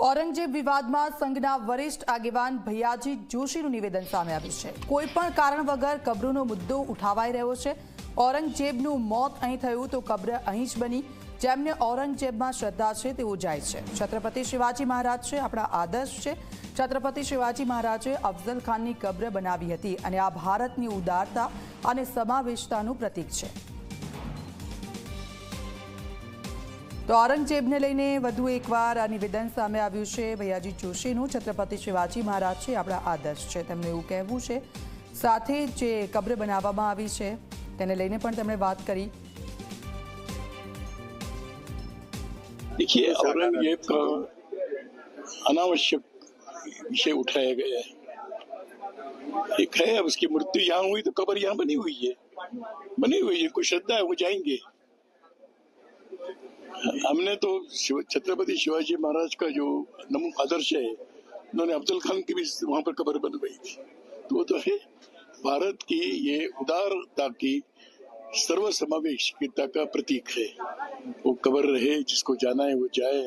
औरंगजेब વિવાદમાં સંઘના વરિષ્ઠ આગેવાન ભૈયાજી જોશીનું નિવેદન સામે આવ્યું છે। કોઈ પણ કારણ વગર કબ્રનો મુદ્દો ઉઠાવાઈ રહ્યો છે। औरंगजेबનું મોત અહીં થયું તો કબ્ર અહીં જ બની। જેમને औरंगजेबમાં શ્રદ્ધા છે તેઓ જાય છે। છત્રપતિ શિવાજી મહારાજ છે આપણા આદર્શ છે। છત્રપતિ શિવાજી મહારાજે અફઝલ ખાનની કબ્ર બનાવી હતી અને આ ભારતની ઉદારતા અને સમાવેશતાનું પ્રતીક છે। तो औरंगजेबने लईने વધુ એકવાર આ નિવેદન સામે આવ્યું છે ભૈયાજી જોશીનું। છત્રપતિ શિવાજી મહારાજ છે આપણા આદર્શ છે તેમનું એવું કહેવું છે। સાથે જે કબ્ર બનાવવામાં આવી છે તેને લઈને પણ તેમણે વાત કરી। देखिए, औरंगजेब का अनावश्यक विषय उठाया गया है। एक है, अब उसकी मृत्यु यहाँ हुई तो कब्र यहाँ बनी हुई है, कोई श्रद्धा है वो जाएंगे। हमने तो छत्रपति शिवाजी महाराज का जो आदर्श है, उन्होंने अफजल खान की भी वहां पर कब्र बनवाई थी, तो वो तो है भारत की ये उदारता की सर्व समावेशिता का प्रतीक है। वो कब्र रहे, जिसको जाना है वो जाए।